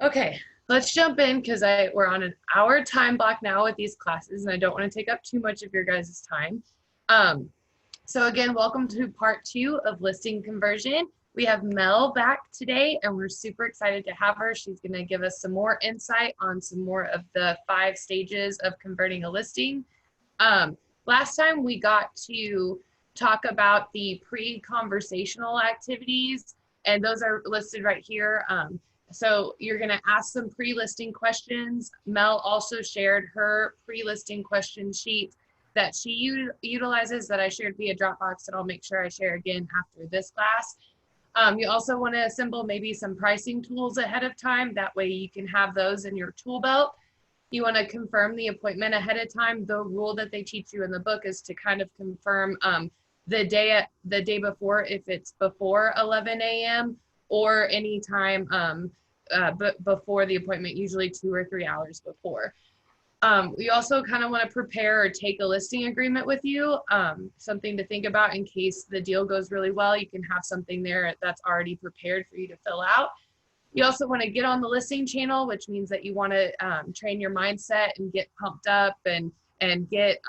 Okay, let's jump in because we're on an hour time block now with these classes, and I don't want to take up too much of your guys' time. Um, so again, welcome to part 2 of listing conversion. We have Mel back today, and we're super excited to have her. She's going to give us some more insight on some more of the 5 stages of converting a listing. Last time we got to talk about the pre-conversational activities, and those are listed right here. So you're going to ask some pre-listing questions. Mel also shared her pre-listing question sheet that she utilizes that I shared via Dropbox, and I'll make sure I share again after this class. You also want to assemble maybe some pricing tools ahead of time. That way you can have those in your tool belt. You want to confirm the appointment ahead of time. The rule that they teach you in the book is to kind of confirm the day before, if it's before 11 a.m. or any time but before the appointment, usually 2 or 3 hours before. We also kind of want to prepare or take a listing agreement with you, something to think about in case the deal goes really well. You can have something there that's already prepared for you to fill out. You also want to get on the listing channel, which means that you want to train your mindset and get pumped up and get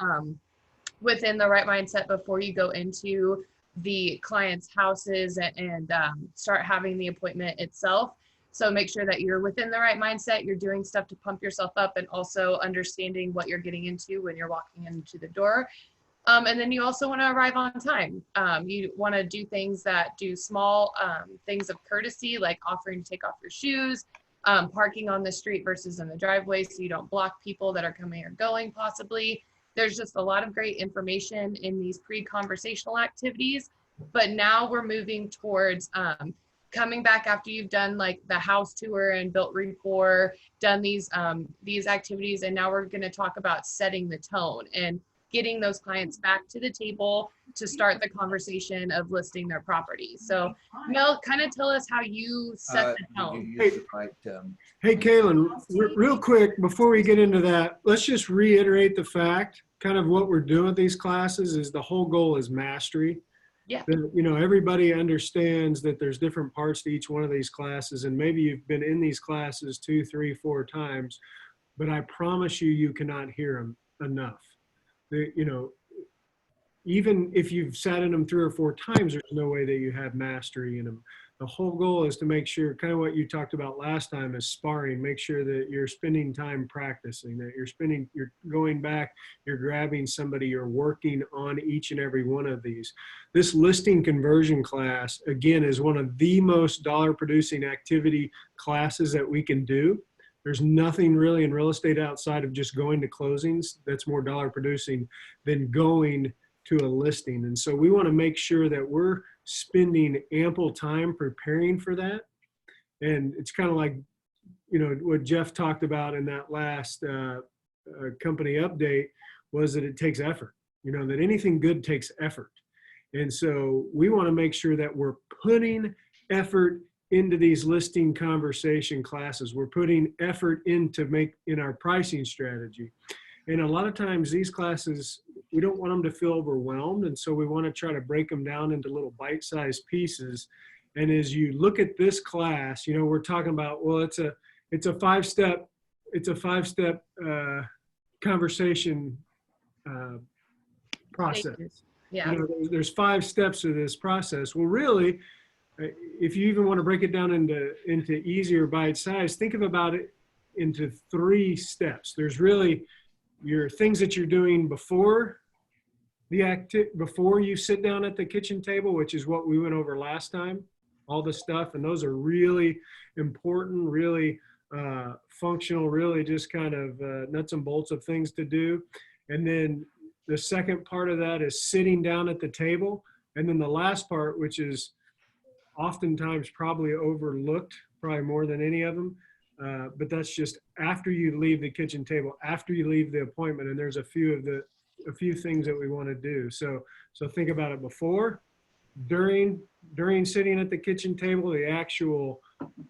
within the right mindset before you go into the client's houses and start having the appointment itself. So make sure that you're within the right mindset, you're doing stuff to pump yourself up, and also understanding what you're getting into when you're walking into the door. And then you also want to arrive on time. You want to do things that do small things of courtesy, like offering to take off your shoes, parking on the street versus in the driveway so you don't block people that are coming or going possibly. There's just a lot of great information in these pre-conversational activities, but now we're moving towards coming back after you've done like the house tour and built rapport, done these activities, and now we're going to talk about setting the tone and getting those clients back to the table to start the conversation of listing their property. So Mel, kind of tell us how you set the tone. Hey, Kaylin, real quick, before we get into that, let's just reiterate the fact, kind of what we're doing with these classes is the whole goal is mastery. Yeah. You know, everybody understands that there's different parts to each one of these classes, and maybe you've been in these classes 2, 3, 4 times, but I promise you, you cannot hear them enough. You know, even if you've sat in them 3 or 4 times, there's no way that you have mastery in them. The whole goal is to make sure, kind of what you talked about last time, is sparring. Make sure that you're spending time practicing, that you're going back, you're grabbing somebody, you're working on each and every one of these. This listing conversion class, again, is one of the most dollar producing activity classes that we can do. There's nothing really in real estate outside of just going to closings that's more dollar producing than going to a listing. And so we want to make sure that we're spending ample time preparing for that. And it's kind of like, you know, what Jeff talked about in that last company update was that it takes effort, you know, that anything good takes effort. And so we want to make sure that we're putting effort into these listing conversation classes. We're putting effort in our pricing strategy. And a lot of times these classes, we don't want them to feel overwhelmed. And so we want to try to break them down into little bite-sized pieces. And as you look at this class, you know, we're talking about, well, it's a five-step conversation process. Yeah. You know, there's 5 steps to this process. Well, really, if you even want to break it down into easier bite size, think about it into 3 steps. There's really your things that you're doing before before you sit down at the kitchen table, which is what we went over last time, all the stuff. And those are really important, really functional, really just kind of nuts and bolts of things to do. And then the second part of that is sitting down at the table. And then the last part, which is oftentimes probably overlooked, probably more than any of them. But that's just after you leave the kitchen table, after you leave the appointment, and there's a few things that we want to do. So think about it before, during sitting at the kitchen table, the actual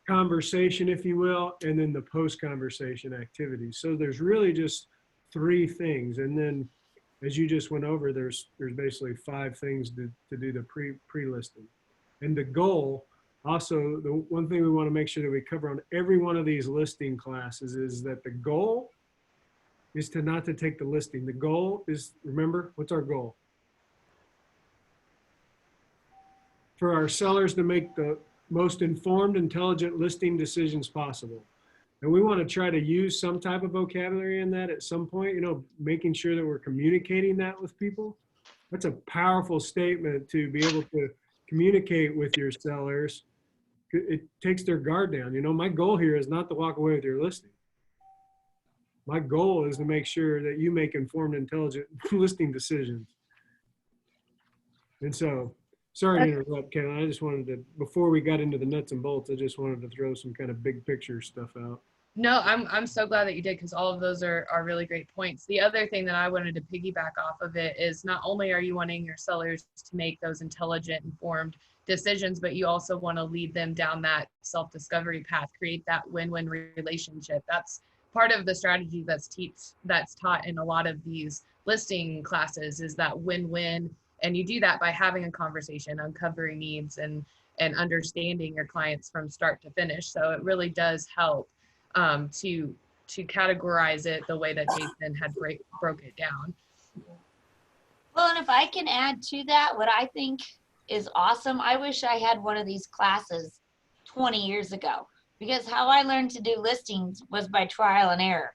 conversation, if you will, and then the post-conversation activities. So there's really just 3 things. And then as you just went over, there's basically 5 things to do the pre-listing. And the goal Also, the one thing we want to make sure that we cover on every one of these listing classes is that the goal is to not to take the listing. The goal is, remember, what's our goal? For our sellers to make the most informed, intelligent listing decisions possible. And we want to try to use some type of vocabulary in that at some point, you know, making sure that we're communicating that with people. That's a powerful statement to be able to communicate with your sellers. It takes their guard down. You know, my goal here is not to walk away with your listing. My goal is to make sure that you make informed, intelligent listing decisions. And so, sorry to interrupt, Ken. I just wanted to, before we got into the nuts and bolts, I just wanted to throw some kind of big picture stuff out. No, I'm so glad that you did, because all of those are really great points. The other thing that I wanted to piggyback off of it is not only are you wanting your sellers to make those intelligent, informed decisions, but you also want to lead them down that self-discovery path, create that win-win relationship. That's part of the strategy that's taught in a lot of these listing classes, is that win-win. And you do that by having a conversation, uncovering needs, and understanding your clients from start to finish. So it really does help to categorize it the way that Jason had broke it down. Well, and if I can add to that, what I think is awesome, I wish I had one of these classes 20 years ago, because how I learned to do listings was by trial and error.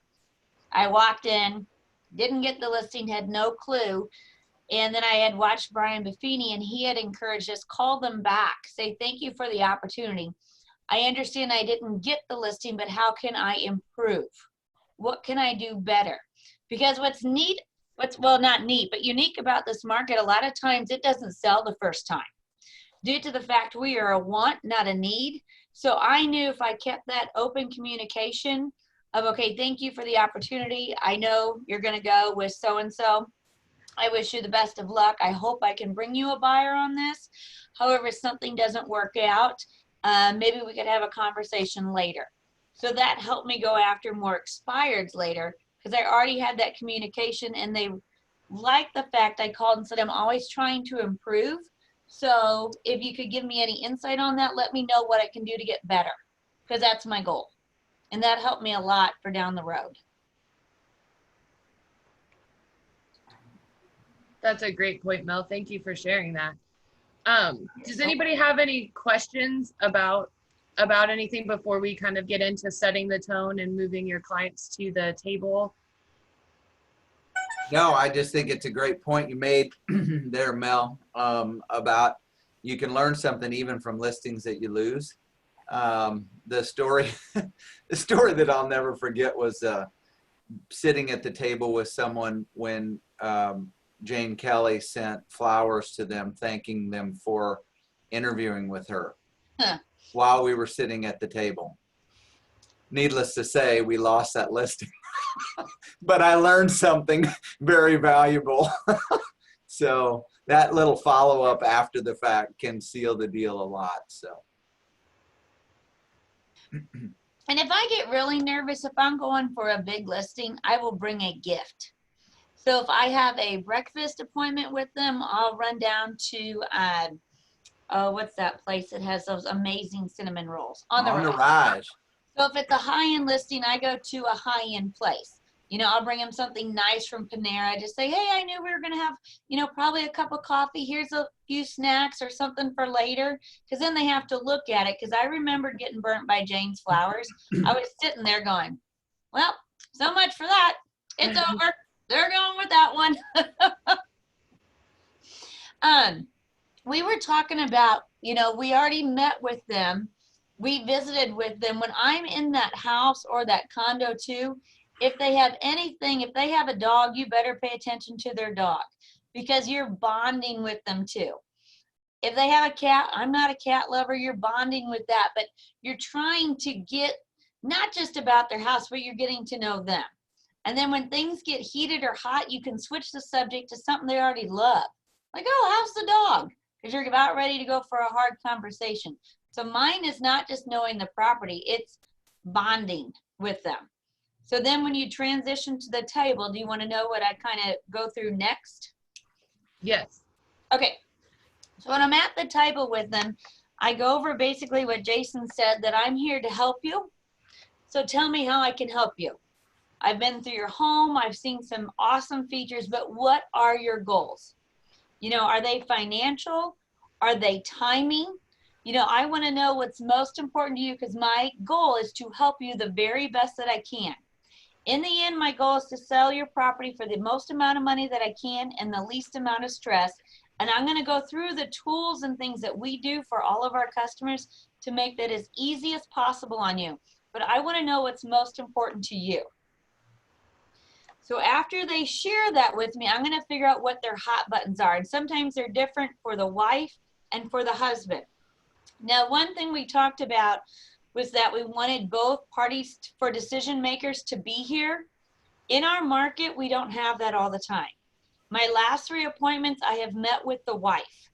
I walked in, didn't get the listing, had no clue. And then I had watched Brian Buffini, and he had encouraged us, call them back, say thank you for the opportunity. I understand I didn't get the listing, but how can I improve? What can I do better? Because what's neat, well, not neat, but unique about this market, a lot of times it doesn't sell the first time, due to the fact we are a want, not a need. So I knew if I kept that open communication of, okay, thank you for the opportunity. I know you're going to go with so-and-so. I wish you the best of luck. I hope I can bring you a buyer on this. However, if something doesn't work out, maybe we could have a conversation later. So that helped me go after more expireds later, because I already had that communication, and they liked the fact I called and said, I'm always trying to improve. So if you could give me any insight on that, let me know what I can do to get better, because that's my goal. And that helped me a lot for down the road. That's a great point, Mel. Thank you for sharing that. Does anybody have any questions about anything before we kind of get into setting the tone and moving your clients to the table? No, I just think it's a great point you made there, Mel, about you can learn something even from listings that you lose. The story that I'll never forget was sitting at the table with someone when Jane Kelly sent flowers to them, thanking them for interviewing with her while we were sitting at the table. Needless to say, we lost that listing, but I learned something very valuable. So that little follow-up after the fact can seal the deal a lot. So. And if I get really nervous, if I'm going for a big listing, I will bring a gift. So if I have a breakfast appointment with them, I'll run down to, what's that place that has those amazing cinnamon rolls? On the Rise. So if it's a high-end listing, I go to a high-end place. You know, I'll bring them something nice from Panera. Just say, hey, I knew we were going to have, you know, probably a cup of coffee. Here's a few snacks or something for later. Because then they have to look at it. Because I remembered getting burnt by Jane's flowers. I was sitting there going, well, so much for that. It's over. They're going with that one. We were talking about, you know, we already met with them. We visited with them. When I'm in that house or that condo too, if they have anything, if they have a dog, you better pay attention to their dog, because you're bonding with them too. If they have a cat, I'm not a cat lover, you're bonding with that, but you're trying to get not just about their house, but you're getting to know them. And then when things get heated or hot, you can switch the subject to something they already love. Like, oh, how's the dog? Because you're about ready to go for a hard conversation. So mine is not just knowing the property, it's bonding with them. So then when you transition to the table, do you want to know what I kind of go through next? Yes. Okay. So when I'm at the table with them, I go over basically what Jason said, that I'm here to help you. So tell me how I can help you. I've been through your home. I've seen some awesome features, but what are your goals? You know, are they financial? Are they timing? You know, I want to know what's most important to you, because my goal is to help you the very best that I can. In the end, my goal is to sell your property for the most amount of money that I can and the least amount of stress. And I'm going to go through the tools and things that we do for all of our customers to make that as easy as possible on you. But I want to know what's most important to you. So after they share that with me, I'm going to figure out what their hot buttons are. And sometimes they're different for the wife and for the husband. Now, one thing we talked about was that we wanted both parties for decision makers to be here. In our market, we don't have that all the time. My last 3 appointments, I have met with the wife.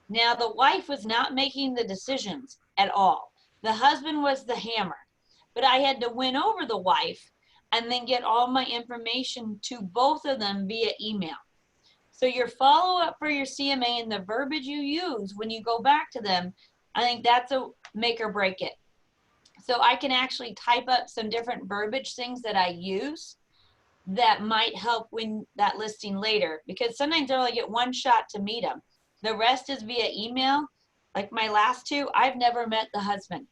Now, the wife was not making the decisions at all. The husband was the hammer. But I had to win over the wife and then get all my information to both of them via email. So your follow-up for your CMA and the verbiage you use when you go back to them, I think that's a make or break it. So I can actually type up some different verbiage things that I use that might help win that listing later, because sometimes I only get 1 shot to meet them. The rest is via email. Like my last 2, I've never met the husband.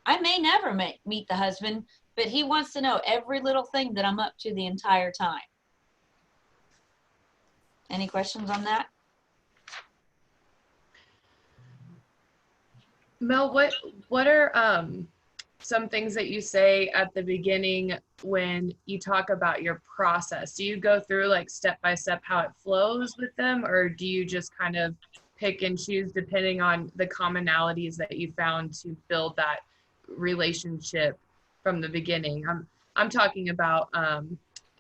I may never meet the husband, but he wants to know every little thing that I'm up to the entire time. Any questions on that? Mel, what are some things that you say at the beginning when you talk about your process? Do you go through like step by step how it flows with them, or do you just kind of pick and choose depending on the commonalities that you found to build that relationship from the beginning? I'm talking about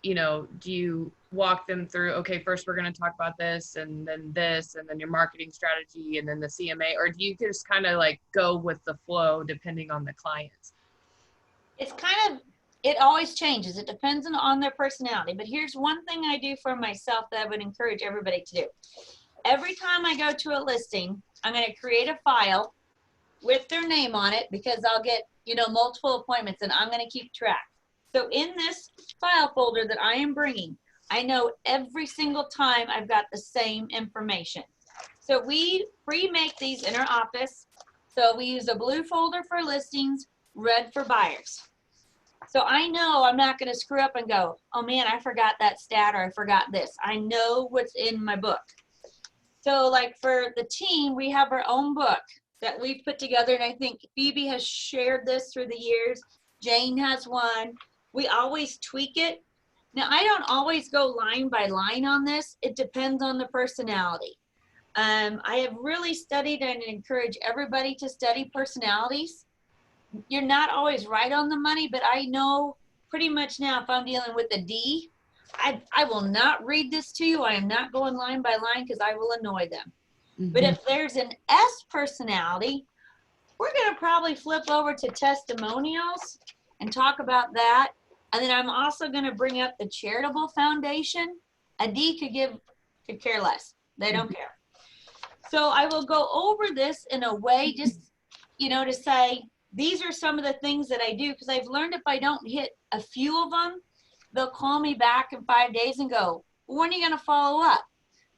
you know, do you walk them through, okay, first we're going to talk about this and then your marketing strategy and then the CMA, or do you just kind of like go with the flow depending on the clients? It's kind of, it always changes. It depends on their personality. But here's one thing I do for myself that I would encourage everybody to do. Every time I go to a listing, I'm going to create a file with their name on it, because I'll get, you know, multiple appointments and I'm going to keep track. So in this file folder that I am bringing, I know every single time I've got the same information. So we pre-make these in our office. So we use a blue folder for listings, red for buyers. So I know I'm not going to screw up and go, oh man, I forgot that stat, or I forgot this. I know what's in my book. So like for the team, we have our own book that we've put together. And I think Phoebe has shared this through the years. Jane has one. We always tweak it. Now, I don't always go line by line on this. It depends on the personality. I have really studied and encourage everybody to study personalities. You're not always right on the money, but I know pretty much now if I'm dealing with a D, I will not read this to you. I am not going line by line because I will annoy them. Mm-hmm. But if there's an S personality, we're going to probably flip over to testimonials and talk about that. And then I'm also going to bring up the charitable foundation. A D could care less. They don't care. So I will go over this in a way just, you know, to say, these are some of the things that I do, because I've learned if I don't hit a few of them, they'll call me back in 5 days and go, well, when are you going to follow up?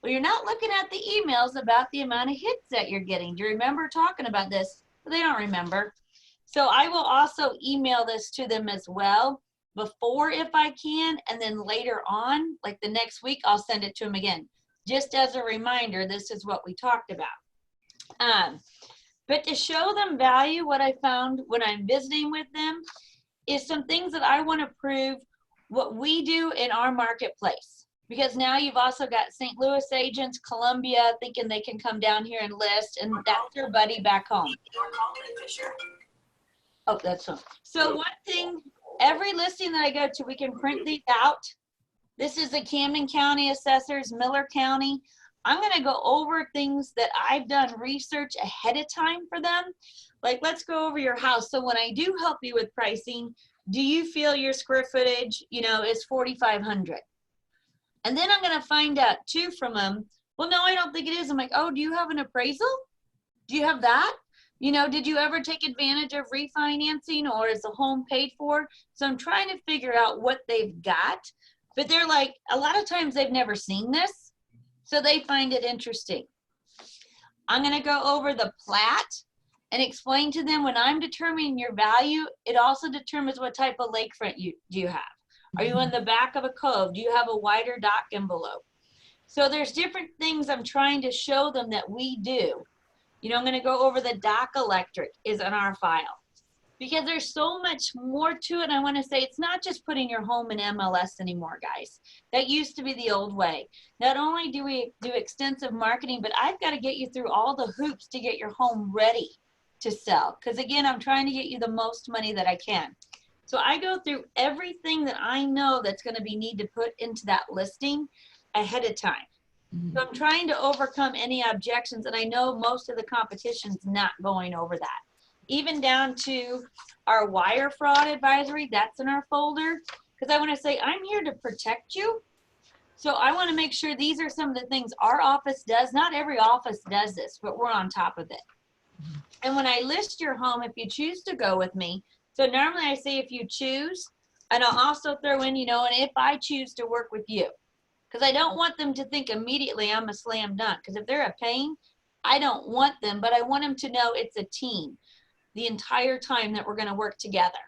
Well, you're not looking at the emails about the amount of hits that you're getting. Do you remember talking about this? Well, they don't remember. So I will also email this to them as well before if I can, and then later on, like the next week, I'll send it to them again. Just as a reminder, this is what we talked about. But to show them value, what I found when I'm visiting with them is some things that I want to prove what we do in our marketplace. Because now you've also got St. Louis agents, Columbia, thinking they can come down here and list, and that's their buddy back home. Oh, that's one. So one thing, every listing that I go to, we can print these out. This is the Camden County Assessors, Miller County. I'm going to go over things that I've done research ahead of time for them. Like, let's go over your house. So when I do help you with pricing, do you feel your square footage, you know, is 4,500? And then I'm going to find out too from them, well, no, I don't think it is. I'm like, oh, do you have an appraisal? Do you have that? You know, did you ever take advantage of refinancing, or is the home paid for? So I'm trying to figure out what they've got, but they're like, a lot of times they've never seen this, so they find it interesting. I'm going to go over the plat and explain to them, when I'm determining your value, it also determines what type of lakefront do you have. Are you in the back of a cove? Do you have a wider dock envelope? So there's different things I'm trying to show them that we do. You know, I'm going to go over the dock electric is in our file, because there's so much more to it. I want to say it's not just putting your home in MLS anymore, guys. That used to be the old way. Not only do we do extensive marketing, but I've got to get you through all the hoops to get your home ready to sell. Because again, I'm trying to get you the most money that I can. So I go through everything that I know that's going to be need to put into that listing ahead of time. So I'm trying to overcome any objections, and I know most of the competition's not going over that. Even down to our wire fraud advisory, that's in our folder, because I want to say I'm here to protect you. So I want to make sure these are some of the things our office does. Not every office does this, but we're on top of it. And when I list your home, if you choose to go with me, so normally I say if you choose, and I'll also throw in, you know, and if I choose to work with you. Because I don't want them to think immediately I'm a slam dunk. Because if they're a pain, I don't want them, but I want them to know it's a team the entire time that we're going to work together.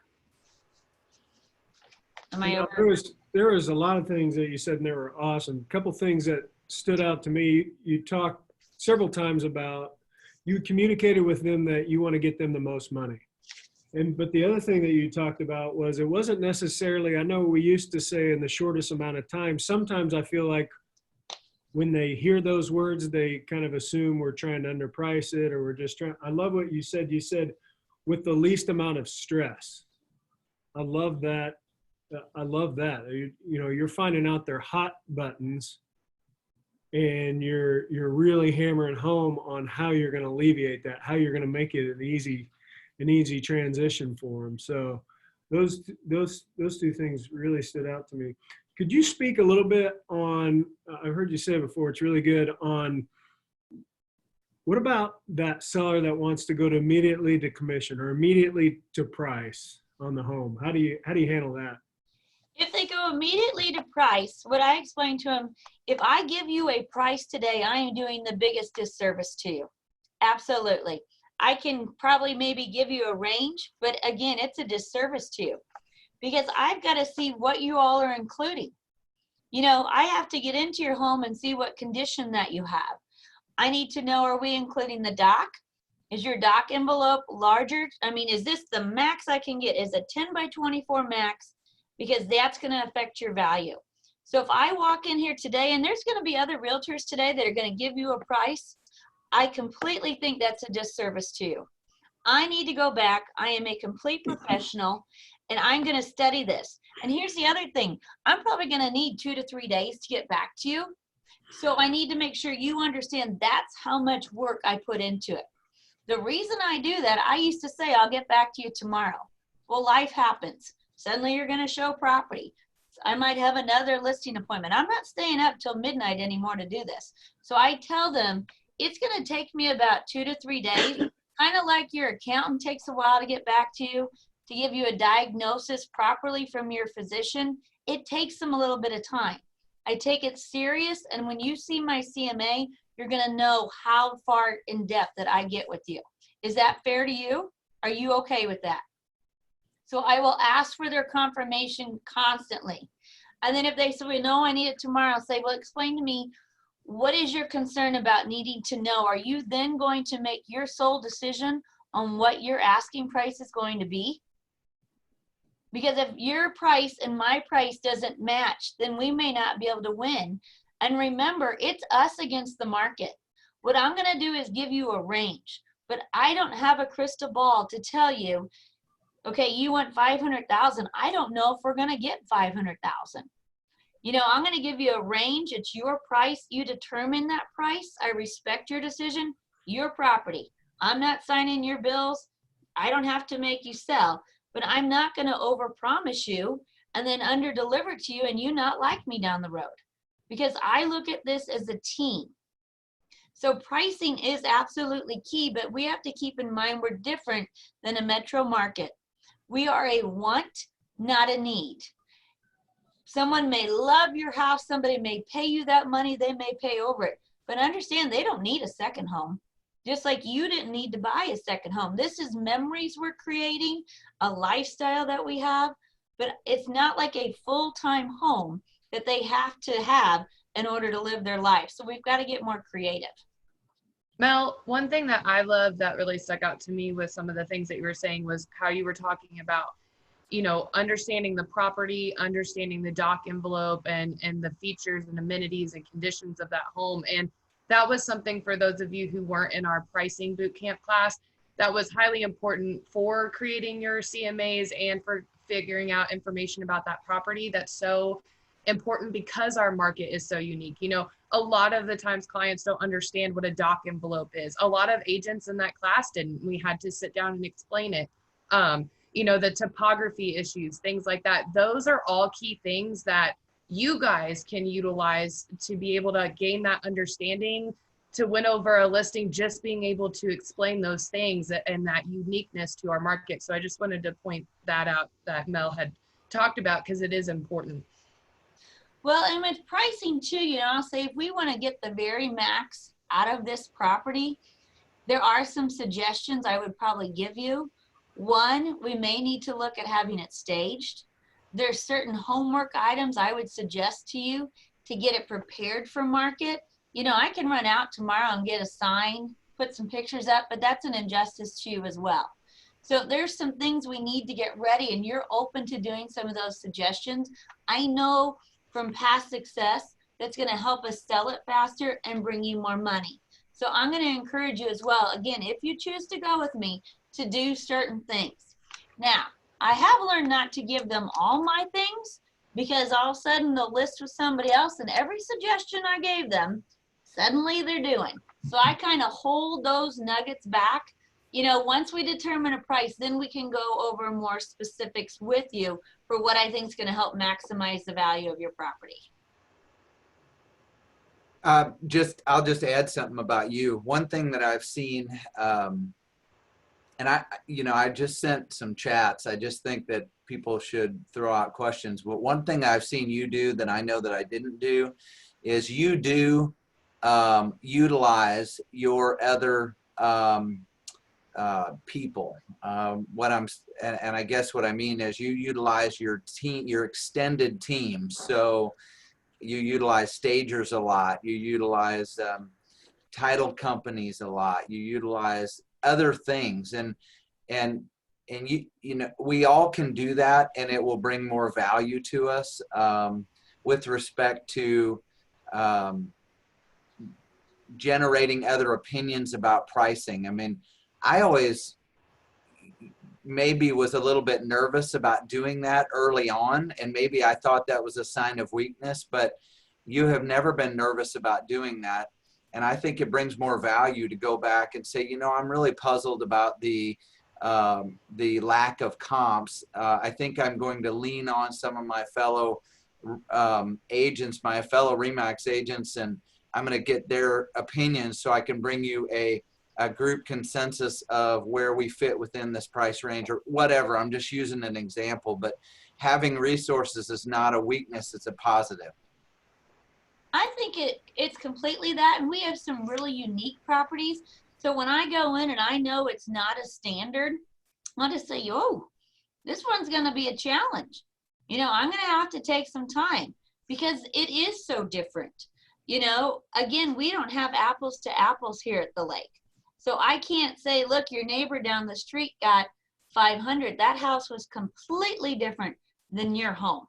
Am I over? There was a lot of things that you said, and they were awesome. A couple things that stood out to me. You talked several times about, you communicated with them that you want to get them the most money. But the other thing that you talked about was, it wasn't necessarily, I know we used to say in the shortest amount of time. Sometimes I feel like when they hear those words, they kind of assume we're trying to underprice it, or we're just trying. I love what you said. You said with the least amount of stress. I love that. I love that. You know, you're finding out their hot buttons, and you're really hammering home on how you're going to alleviate that, how you're going to make it an easy transition for them. So those two things really stood out to me. Could you speak a little bit on, I've heard you say before, it's really good, on what about that seller that wants to go to immediately to commission or immediately to price on the home? How do you handle that? If they go immediately to price, what I explain to them, if I give you a price today, I am doing the biggest disservice to you. Absolutely. I can probably maybe give you a range, but again, it's a disservice to you, because I've got to see what you all are including. You know, I have to get into your home and see what condition that you have. I need to know, are we including the dock? Is your dock envelope larger? I mean, is this the max I can get? Is a 10 by 24 max? Because that's going to affect your value. So if I walk in here today, and there's going to be other realtors today that are going to give you a price, I completely think that's a disservice to you. I need to go back. I am a complete professional, and I'm going to study this. And here's the other thing. I'm probably going to need 2 to 3 days to get back to you. So I need to make sure you understand that's how much work I put into it. The reason I do that, I used to say, I'll get back to you tomorrow. Well, life happens. Suddenly you're going to show property. I might have another listing appointment. I'm not staying up till midnight anymore to do this. So I tell them, it's going to take me about 2 to 3 days, kind of like your accountant takes a while to get back to you, to give you a diagnosis properly from your physician. It takes them a little bit of time. I take it serious, and when you see my CMA, you're going to know how far in depth that I get with you. Is that fair to you? Are you okay with that? So I will ask for their confirmation constantly. And then if they say, well, no, I need it tomorrow, I'll say, well, explain to me, what is your concern about needing to know? Are you then going to make your sole decision on what your asking price is going to be? Because if your price and my price doesn't match, then we may not be able to win. And remember, it's us against the market. What I'm going to do is give you a range, but I don't have a crystal ball to tell you, okay, you want 500,000. I don't know if we're going to get 500,000. You know, I'm going to give you a range. It's your price. You determine that price. I respect your decision, your property. I'm not signing your bills. I don't have to make you sell, but I'm not going to overpromise you and then under-deliver to you and you not like me down the road, because I look at this as a team. So pricing is absolutely key, but we have to keep in mind we're different than a metro market. We are a want, not a need. Someone may love your house, somebody may pay you that money, they may pay over it, but understand they don't need a second home. Just like you didn't need to buy a second home. This is memories we're creating, a lifestyle that we have, but it's not like a full-time home that they have to have in order to live their life. So we've got to get more creative. Mel, one thing that I love that really stuck out to me with some of the things that you were saying was how you were talking about, you know, understanding the property, understanding the doc envelope and the features and amenities and conditions of that home. And that was something for those of you who weren't in our pricing boot camp class, that was highly important for creating your CMAs and for figuring out information about that property. That's so important because our market is so unique. You know, a lot of the times clients don't understand what a doc envelope is. A lot of agents in that class didn't. We had to sit down and explain it. You know, the topography issues, things like that. Those are all key things that you guys can utilize to be able to gain that understanding, to win over a listing, just being able to explain those things and that uniqueness to our market. So I just wanted to point that out that Mel had talked about because it is important. Well, and with pricing too, you know, I'll say if we want to get the very max out of this property, there are some suggestions I would probably give you. One, we may need to look at having it staged. There's certain homework items I would suggest to you to get it prepared for market. You know, I can run out tomorrow and get a sign, put some pictures up, but that's an injustice to you as well. So there's some things we need to get ready, and you're open to doing some of those suggestions. I know from past success that's going to help us sell it faster and bring you more money. So I'm going to encourage you as well, again, if you choose to go with me, to do certain things. Now, I have learned not to give them all my things because all of a sudden they'll list with somebody else and every suggestion I gave them, suddenly they're doing. So I kind of hold those nuggets back. You know, once we determine a price, then we can go over more specifics with you for what I think is going to help maximize the value of your property. I'll just add something about you. One thing that I've seen, and I just sent some chats. I just think that people should throw out questions. But one thing I've seen you do that I know that I didn't do is you do utilize your other people. And I guess what I mean is you utilize your team, your extended team. So you utilize stagers a lot. You utilize title companies a lot. You utilize other things, and you know, we all can do that, and it will bring more value to us with respect to generating other opinions about pricing. I mean, I always maybe was a little bit nervous about doing that early on, and maybe I thought that was a sign of weakness, but you have never been nervous about doing that. And I think it brings more value to go back and say, you know, I'm really puzzled about the lack of comps. I think I'm going to lean on some of my fellow agents, my fellow RE/MAX agents, and I'm going to get their opinions so I can bring you a group consensus of where we fit within this price range or whatever. I'm just using an example, but having resources is not a weakness, it's a positive. I think it's completely that, and we have some really unique properties. So when I go in and I know it's not a standard, I'll just say, oh, this one's going to be a challenge. You know, I'm going to have to take some time because it is so different. You know, again, we don't have apples to apples here at the lake. So I can't say, look, your neighbor down the street got 500. That house was completely different than your home.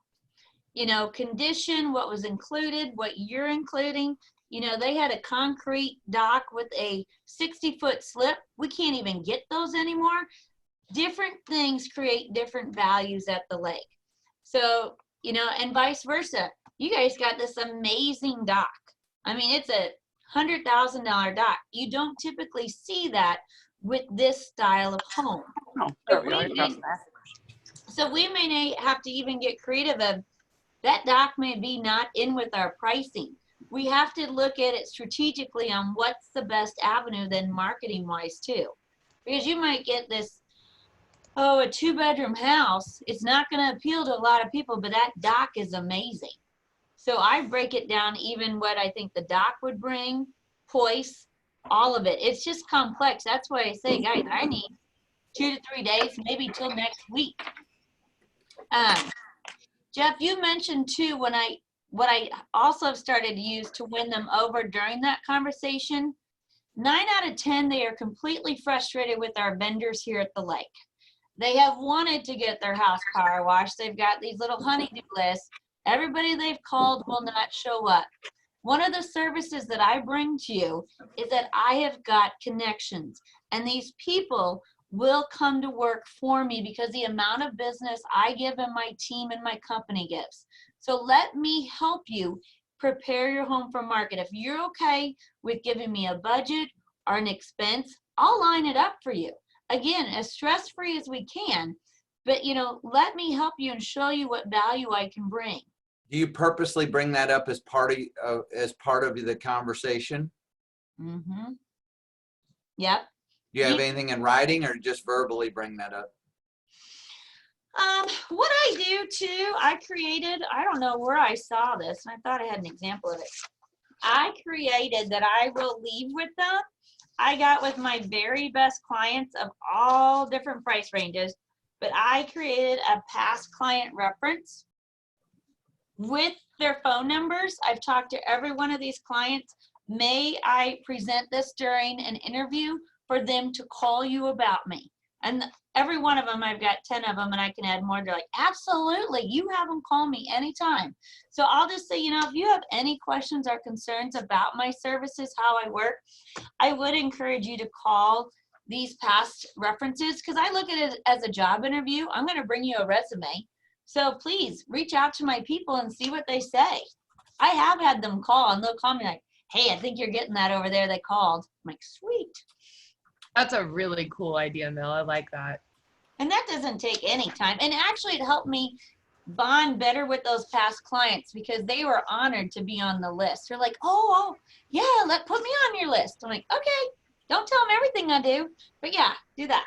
You know, condition, what was included, what you're including. You know, they had a concrete dock with a 60-foot slip. We can't even get those anymore. Different things create different values at the lake. So, you know, and vice versa. You guys got this amazing dock. I mean, it's a $100,000 dock. You don't typically see that with this style of home. So we may have to even get creative of that dock may be not in with our pricing, we have to look at it strategically on what's the best avenue then marketing wise too. Because you might get this, oh, a 2-bedroom house. It's not going to appeal to a lot of people, but that dock is amazing. So I break it down even what I think the dock would bring, hoist, all of it. It's just complex. That's why I say, guys, I need 2 to 3 days, maybe till next week. Jeff, you mentioned too, what I also have started to use to win them over during that conversation, 9 out of 10, they are completely frustrated with our vendors here at the lake. They have wanted to get their house power washed. They've got these little honey-do lists. Everybody they've called will not show up. One of the services that I bring to you is that I have got connections, and these people will come to work for me because the amount of business I give and my team and my company gives. So let me help you prepare your home for market. If you're okay with giving me a budget or an expense, I'll line it up for you. Again, as stress-free as we can, but let me help you and show you what value I can bring. Do you purposely bring that up as part of the conversation? Mm-hmm. Yep. Do you have anything in writing or just verbally bring that up? What I do too, I don't know where I saw this, and I thought I had an example of it. I created that I will leave with them. I got with my very best clients of all different price ranges, but I created a past client reference with their phone numbers. I've talked to every one of these clients. May I present this during an interview for them to call you about me? And every one of them, I've got 10 of them, and I can add more. They're like, absolutely, you have them call me anytime. So I'll just say, if you have any questions or concerns about my services, how I work, I would encourage you to call these past references, because I look at it as a job interview. I'm going to bring you a resume. So please reach out to my people and see what they say. I have had them call, and they'll call me like, hey, I think you're getting that over there. They called. I'm like, sweet. That's a really cool idea, Mel. I like that. And that doesn't take any time. And actually, it helped me bond better with those past clients because they were honored to be on the list. They're like, oh yeah, put me on your list. I'm like, okay, don't tell them everything I do, but yeah, do that.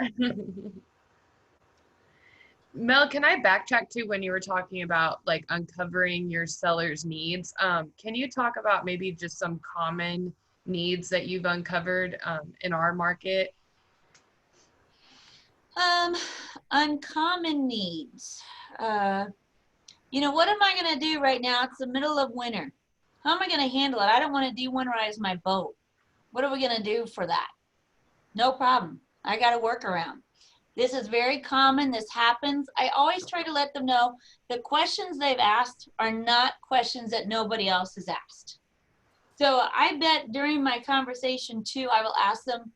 Mel, can I backtrack to when you were talking about like uncovering your seller's needs? Can you talk about maybe just some common needs that you've uncovered in our market? Uncommon needs. What am I going to do right now? It's the middle of winter. How am I going to handle it? I don't want to de-winterize my boat. What are we going to do for that? No problem. I got a workaround. This is very common. This happens. I always try to let them know the questions they've asked are not questions that nobody else has asked. So I bet during my conversation too, I will ask them,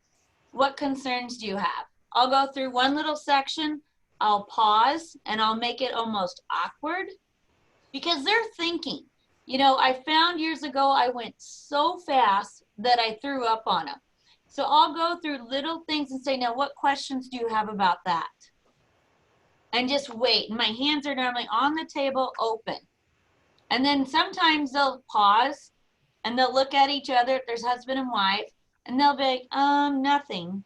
what concerns do you have? I'll go through one little section, I'll pause, and I'll make it almost awkward because they're thinking. I found years ago I went so fast that I threw up on them. So I'll go through little things and say, now what questions do you have about that? And just wait. And my hands are normally on the table open. And then sometimes they'll pause and they'll look at each other if there's husband and wife, and they'll be like, nothing.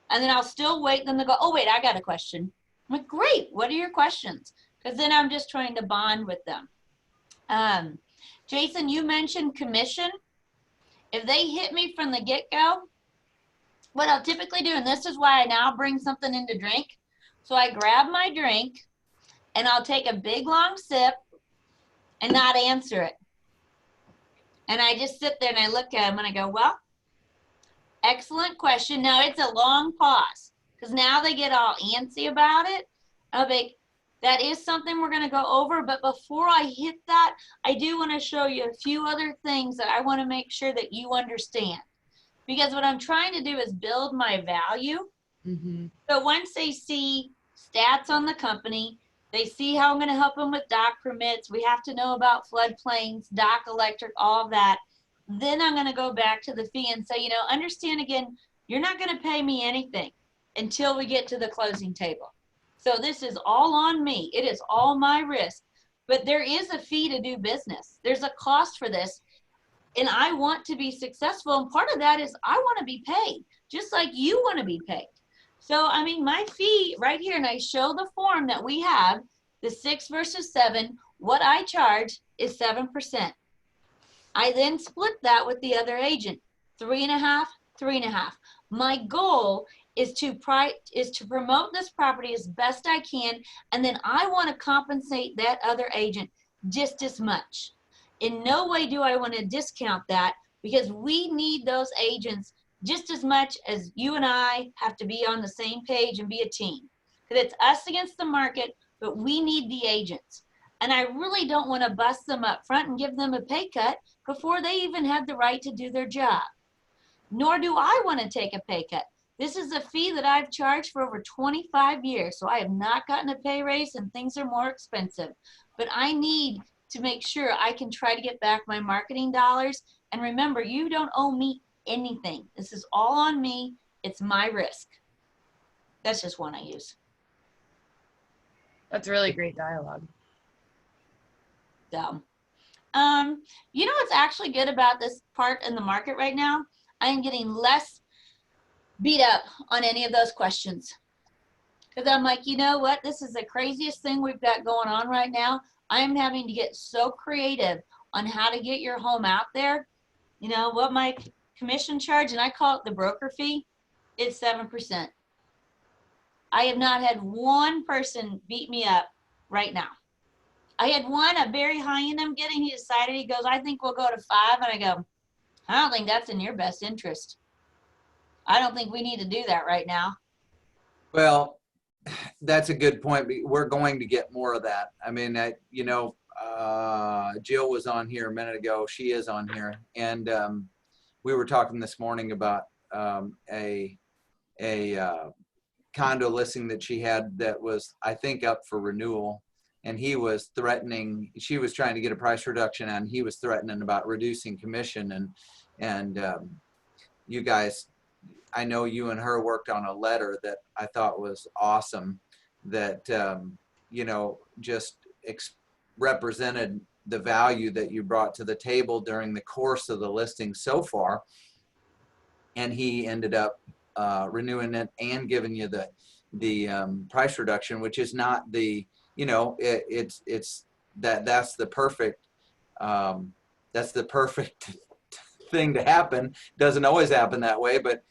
And then I'll still wait. Then they'll go, oh, wait, I got a question. I'm like, great. What are your questions? Because then I'm just trying to bond with them. Jason, you mentioned commission. If they hit me from the get-go, what I'll typically do, and this is why I now bring something in to drink. So I grab my drink, and I'll take a big, long sip and not answer it. And I just sit there and I look at them and I go, well, excellent question. Now it's a long pause because now they get all antsy about it. I'll be, that is something we're going to go over. But before I hit that, I do want to show you a few other things that I want to make sure that you understand. Because what I'm trying to do is build my value. Mm-hmm. So once they see stats on the company, they see how I'm going to help them with dock permits. We have to know about floodplains, dock electric, all of that. Then I'm going to go back to the fee and say, understand again, you're not going to pay me anything until we get to the closing table. So this is all on me. It is all my risk. But there is a fee to do business. There's a cost for this. And I want to be successful. And part of that is I want to be paid, just like you want to be paid. So, I mean, my fee right here, and I show the form that we have, the 6 versus 7, what I charge is 7%. I then split that with the other agent, 3.5, 3.5. My goal is to promote this property as best I can, and then I want to compensate that other agent just as much. In no way do I want to discount that, because we need those agents just as much as you and I have to be on the same page and be a team. Because it's us against the market, but we need the agents. And I really don't want to bust them up front and give them a pay cut before they even have the right to do their job. Nor do I want to take a pay cut. This is a fee that I've charged for over 25 years, so I have not gotten a pay raise and things are more expensive. But I need to make sure I can try to get back my marketing dollars. And remember, you don't owe me anything. This is all on me. It's my risk. That's just one I use. That's really great dialogue. So, you know what's actually good about this part in the market right now? I am getting less beat up on any of those questions. Because I'm like, you know what? This is the craziest thing we've got going on right now. I'm having to get so creative on how to get your home out there. You know what my commission charge, and I call it the broker fee, it's 7%. I have not had one person beat me up right now. I had one, a very high end I'm getting, he decided, he goes, I think we'll go to 5. And I go, I don't think that's in your best interest. I don't think we need to do that right now. Well, that's a good point. We're going to get more of that. I mean, you know, Jill was on here a minute ago. She is on here. And we were talking this morning about a condo listing that she had that was, I think, up for renewal. And he was threatening, she was trying to get a price reduction, and he was threatening about reducing commission. And you guys, I know you and her worked on a letter that I thought was awesome, that, you know, just represented the value that you brought to the table during the course of the listing so far. And he ended up renewing it and giving you the price reduction, which is not the, you know, it's that's the perfect thing to happen. Doesn't always happen that way, but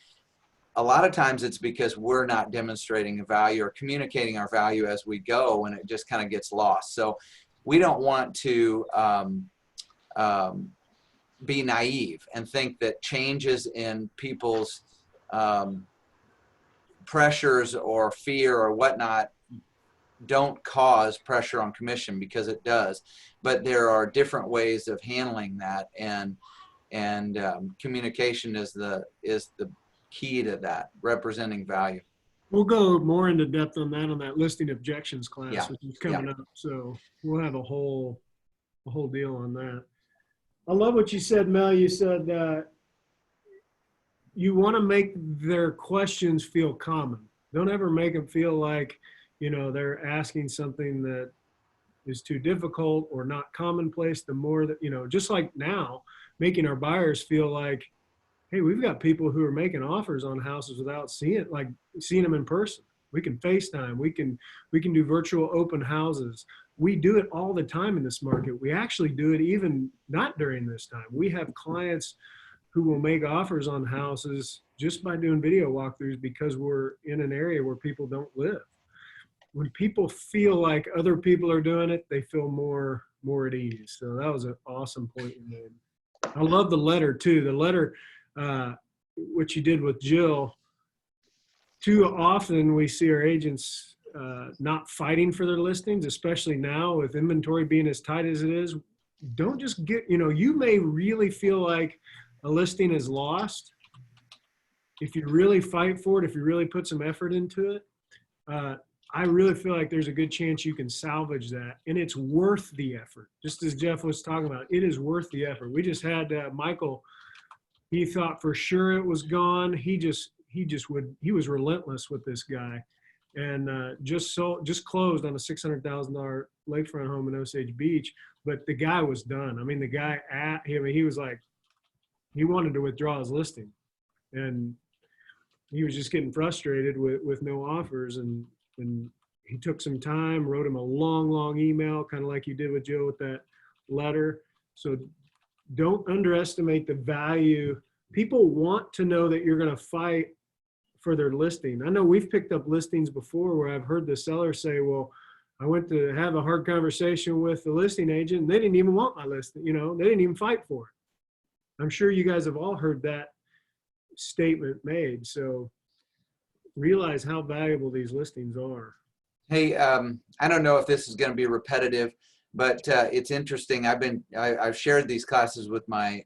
a lot of times it's because we're not demonstrating a value or communicating our value as we go, and it just kind of gets lost. So we don't want to be naive and think that changes in people's pressures or fear or whatnot don't cause pressure on commission, because it does. But there are different ways of handling that, and communication is the key to that, representing value. We'll go more into depth on that listing objections class, Yeah. which is coming up. So we'll have a whole deal on that. I love what you said, Mel. You said you want to make their questions feel common. Don't ever make them feel like, you know, they're asking something that is too difficult or not commonplace. The more that, you know, just like now, making our buyers feel like, hey, we've got people who are making offers on houses without seeing them in person. We can FaceTime. We can do virtual open houses. We do it all the time in this market. We actually do it even not during this time. We have clients who will make offers on houses just by doing video walkthroughs because we're in an area where people don't live. When people feel like other people are doing it, they feel more at ease. So that was an awesome point you made. I love the letter too. The letter, what you did with Jill. Too often we see our agents not fighting for their listings, especially now with inventory being as tight as it is. Don't just get, you know, you may really feel like a listing is lost. If you really fight for it, if you really put some effort into it, I really feel like there's a good chance you can salvage that, and it's worth the effort. Just as Jeff was talking about, it is worth the effort. We just had Michael. He thought for sure it was gone. He was relentless with this guy, and just closed on a $600,000 lakefront home in Osage Beach. But the guy was done. I mean, the guy he was like, he wanted to withdraw his listing, and he was just getting frustrated with no offers. And he took some time, wrote him a long email, kind of like you did with Joe with that letter. So don't underestimate the value. People want to know that you're going to fight for their listing. I know we've picked up listings before where I've heard the seller say, well, I went to have a hard conversation with the listing agent and they didn't even want my listing. You know, they didn't even fight for it. I'm sure you guys have all heard that statement made. So realize how valuable these listings are. Hey, I don't know if this is going to be repetitive, but it's interesting. I've shared these classes with my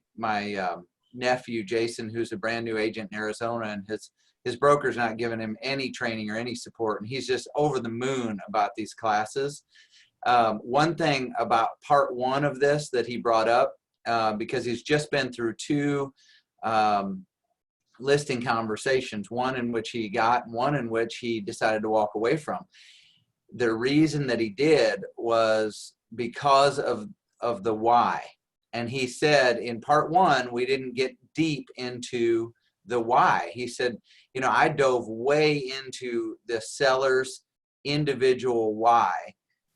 nephew Jason, who's a brand new agent in Arizona, and his broker's not giving him any training or any support, and he's just over the moon about these classes. One thing about part one of this that he brought up, because he's just been through two listing conversations, one in which he got, one in which he decided to walk away from. The reason that he did was because of the why. And he said in part one, we didn't get deep into the why. He said, you know, I dove way into the seller's individual why,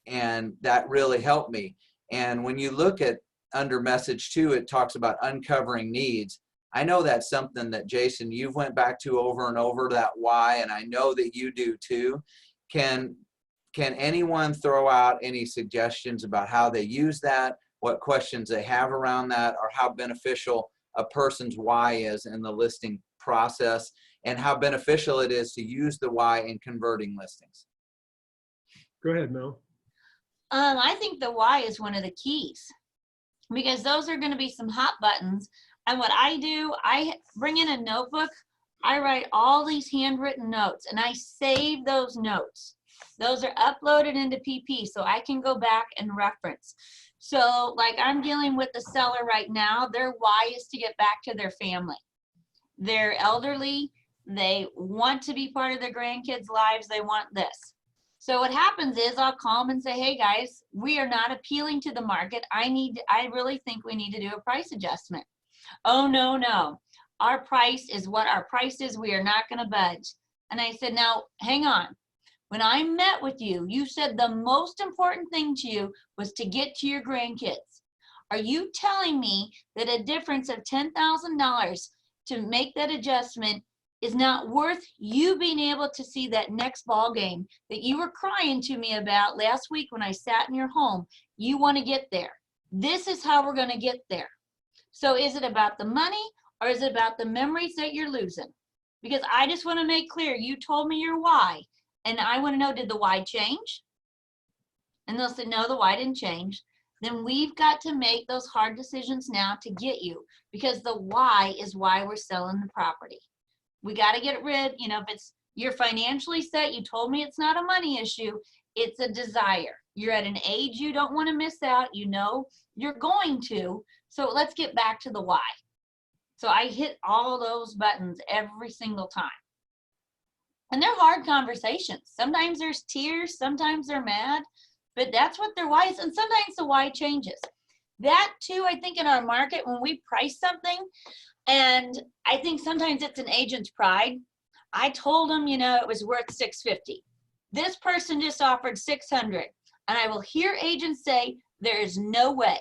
and that really helped me. And when you look at under message 2, it talks about uncovering needs. I know that's something that, Jason, you've went back to over and over, that why, and I know that you do too. Can anyone throw out any suggestions about how they use that, what questions they have around that, or how beneficial a person's why is in the listing process, and how beneficial it is to use the why in converting listings? Go ahead, Mel. I think the why is one of the keys, because those are going to be some hot buttons. And what I do, I bring in a notebook, I write all these handwritten notes, and I save those notes. Those are uploaded into PP so I can go back and reference. So like I'm dealing with the seller right now, their why is to get back to their family. They're elderly, they want to be part of their grandkids' lives, they want this. So what happens is I'll call them and say, hey guys, we are not appealing to the market. I really think we need to do a price adjustment. Oh, no. Our price is what our price is. We are not going to budge. And I said, now, hang on. When I met with you, you said the most important thing to you was to get to your grandkids. Are you telling me that a difference of $10,000 to make that adjustment is not worth you being able to see that next ball game that you were crying to me about last week when I sat in your home? You want to get there. This is how we're going to get there. So is it about the money, or is it about the memories that you're losing? Because I just want to make clear, you told me your why, and I want to know, did the why change? And they'll say, no, the why didn't change. Then we've got to make those hard decisions now to get you, because the why is why we're selling the property. We got to get rid, you know, if it's you're financially set, you told me it's not a money issue, it's a desire. You're at an age you don't want to miss out, you know you're going to. So let's get back to the why. So I hit all those buttons every single time. And they're hard conversations. Sometimes there's tears, sometimes they're mad, but that's what their why is. And sometimes the why changes. That too, I think in our market, when we price something, and I think sometimes it's an agent's pride. I told them, you know, it was worth $650. This person just offered $600. And I will hear agents say, there is no way.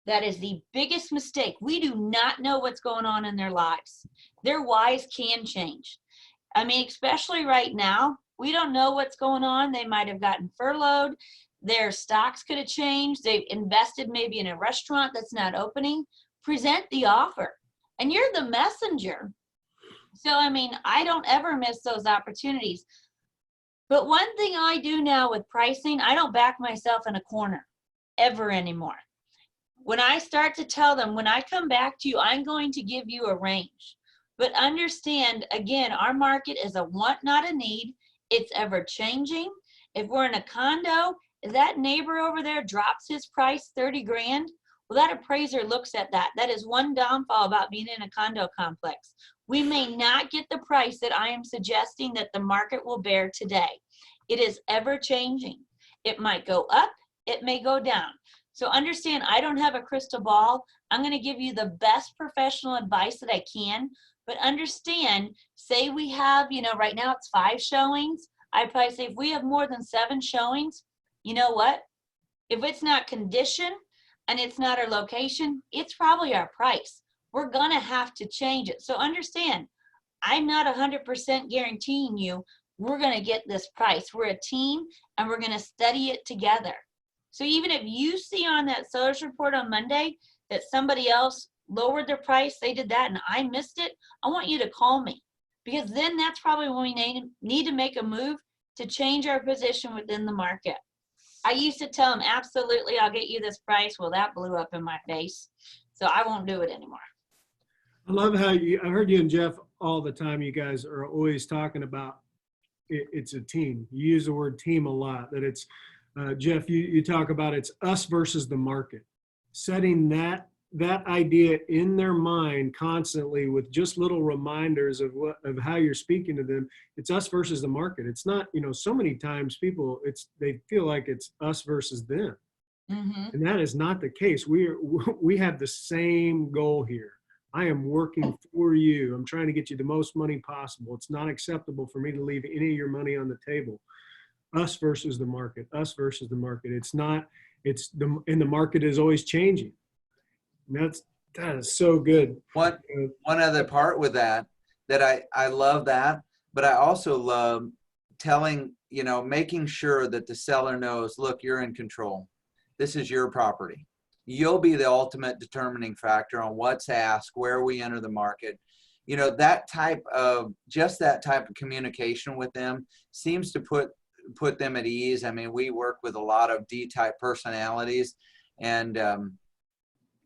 That is the biggest mistake. We do not know what's going on in their lives. Their whys can change. I mean, especially right now, we don't know what's going on. They might have gotten furloughed. Their stocks could have changed. They've invested maybe in a restaurant that's not opening. Present the offer. And you're the messenger. So, I mean, I don't ever miss those opportunities. But one thing I do now with pricing, I don't back myself in a corner ever anymore. When I start to tell them, when I come back to you, I'm going to give you a range. But understand, again, our market is a want, not a need. It's ever changing. If we're in a condo, if that neighbor over there drops his price 30 grand, well, that appraiser looks at that. That is one downfall about being in a condo complex. We may not get the price that I am suggesting that the market will bear today. It is ever changing. It might go up, it may go down. So understand, I don't have a crystal ball. I'm going to give you the best professional advice that I can, but understand, say we have, you know, right now it's 5 showings. I probably say if we have more than 7 showings, you know what? If it's not condition and it's not our location, it's probably our price. We're going to have to change it. So understand, I'm not 100% guaranteeing you we're going to get this price. We're a team and we're going to study it together. So even if you see on that sales report on Monday that somebody else lowered their price, they did that and I missed it, I want you to call me, because then that's probably when we need to make a move to change our position within the market. I used to tell them, absolutely, I'll get you this price. Well, that blew up in my face. So I won't do it anymore. I love how I heard you and Jeff all the time. You guys are always talking about it's a team. You use the word team a lot, that it's, Jeff, you talk about it's us versus the market. Setting that idea in their mind constantly with just little reminders of how you're speaking to them. It's us versus the market. It's not, you know, so many times people, they feel like it's us versus them. Mm-hmm. And that is not the case. We have the same goal here. I am working for you. I'm trying to get you the most money possible. It's not acceptable for me to leave any of your money on the table. Us versus the market, us versus the market. It's not, and the market is always changing. And that is so good. One other part with that I love that, but I also love telling, you know, making sure that the seller knows, look, you're in control. This is your property. You'll be the ultimate determining factor on what's asked, where we enter the market. You know, that type of communication with them seems to put them at ease. I mean, we work with a lot of D-type personalities, and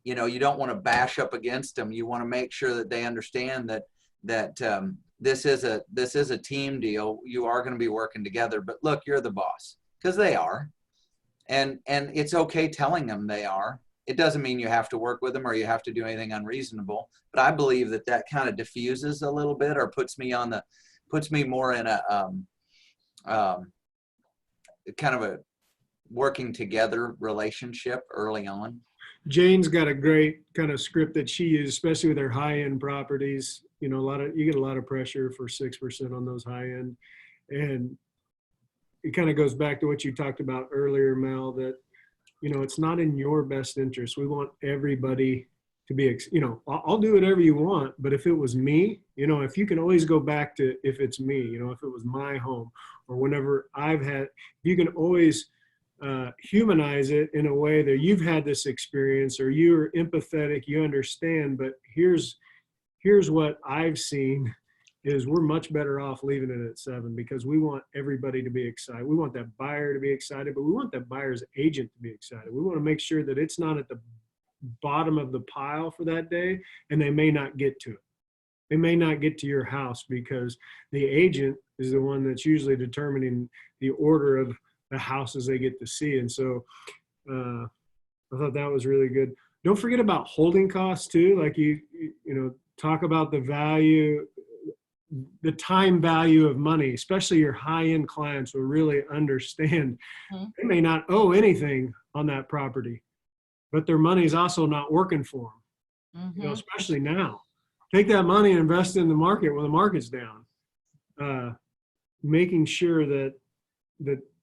you know, you don't want to bash up against them. You want to make sure that they understand that this is a team deal. You are going to be working together, but look, you're the boss, because they are, and it's okay telling them they are. It doesn't mean you have to work with them or you have to do anything unreasonable, but I believe that kind of diffuses a little bit, or puts me more in a kind of a working together relationship early on. Jane's got a great kind of script that she uses, especially with her high-end properties. You know, you get a lot of pressure for 6% on those high-end. And it kind of goes back to what you talked about earlier, Mel, that, you know, it's not in your best interest. We want everybody to be, you know, I'll do whatever you want, but if it was me, you know, if you can always go back to, if it's me, you know, if it was my home or whenever you can always humanize it in a way that you've had this experience, or you're empathetic, you understand, but here's what I've seen is we're much better off leaving it at 7, because we want everybody to be excited. We want that buyer to be excited, but we want that buyer's agent to be excited. We want to make sure that it's not at the bottom of the pile for that day, and they may not get to it. They may not get to your house because the agent is the one that's usually determining the order of the houses they get to see. And so I thought that was really good. Don't forget about holding costs too. Like you know, talk about the value, the time value of money, especially your high-end clients will really understand. Mm-hmm. They may not owe anything on that property, but their money is also not working for them. Mm-hmm. You know, especially now. Take that money and invest in the market when the market's down. Making sure that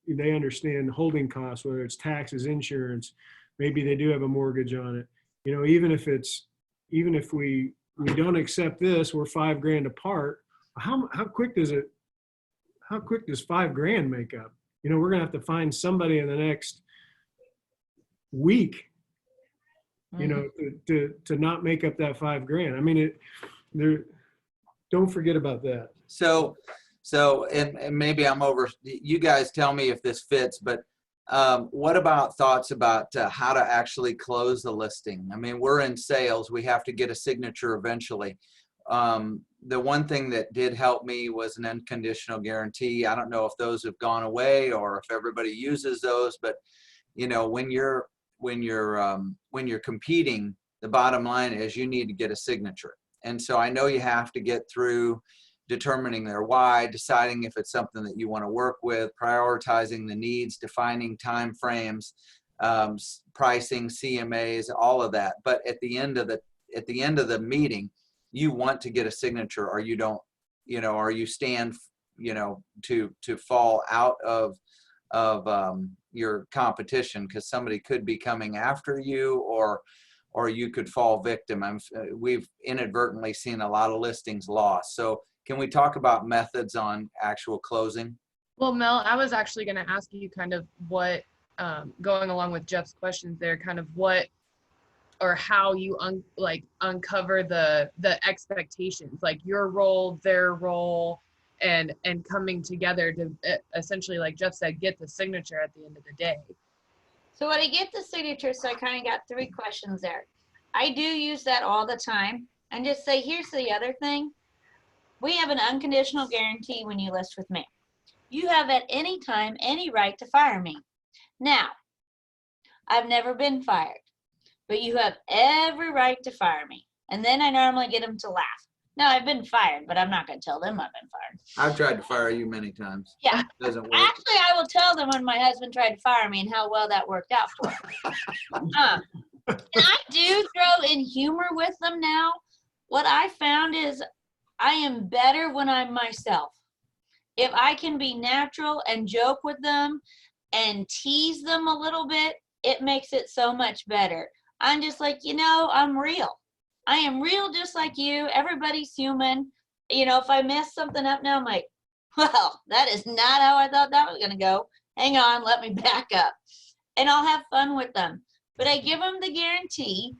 they understand holding costs, whether it's taxes, insurance, maybe they do have a mortgage on it. You know, even if we don't accept this, we're $5,000 apart. How quick does $5,000 make up? You know, we're gonna have to find somebody in the next week, you know, to not make up that $5,000. I mean, don't forget about that. So, and maybe I'm over, you guys tell me if this fits, but what about thoughts about how to actually close the listing? I mean, we're in sales, we have to get a signature eventually. The one thing that did help me was an unconditional guarantee. I don't know if those have gone away or if everybody uses those, but you know, when you're competing, the bottom line is you need to get a signature. And so I know you have to get through determining their why, deciding if it's something that you want to work with, prioritizing the needs, defining time frames. pricing, CMAs, all of that. But at the end of the meeting, you want to get a signature, or you don't, or you stand, to fall out of your competition, because somebody could be coming after you, or you could fall victim. We've inadvertently seen a lot of listings lost. So can we talk about methods on actual closing? Well, Mel, I was actually going to ask you kind of what, going along with Jeff's questions there, kind of what or how you uncover the expectations, like your role, their role, and coming together to essentially, like Jeff said, get the signature at the end of the day. So when I get the signature, so I kind of got 3 questions there. I do use that all the time, and just say, here's the other thing. We have an unconditional guarantee when you list with me. You have at any time any right to fire me. Now, I've never been fired, but you have every right to fire me. And then I normally get them to laugh. Now, I've been fired, but I'm not going to tell them I've been fired. I've tried to fire you many times. Yeah. It doesn't work. Actually, I will tell them when my husband tried to fire me and how well that worked out for him. And I do throw in humor with them now. What I found is I am better when I'm myself. If I can be natural and joke with them and tease them a little bit, it makes it so much better. I'm just like, I'm real. I am real just like you. Everybody's human. If I mess something up now, I'm like, well, that is not how I thought that was going to go. Hang on, let me back up. And I'll have fun with them. But I give them the guarantee.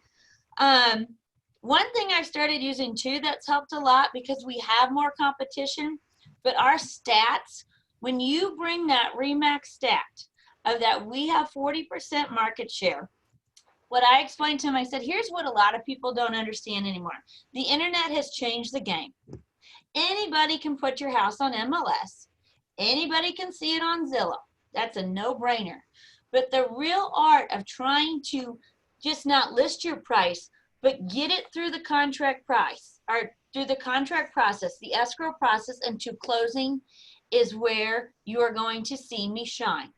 One thing I've started using too that's helped a lot, because we have more competition, but our stats, when you bring that RE/MAX stat of that we have 40% market share, what I explained to him, I said, here's what a lot of people don't understand anymore. The internet has changed the game. Anybody can put your house on MLS. Anybody can see it on Zillow. That's a no-brainer. But the real art of trying to just not list your price, but get it through the contract price, or through the contract process, the escrow process, and to closing, is where you are going to see me shine.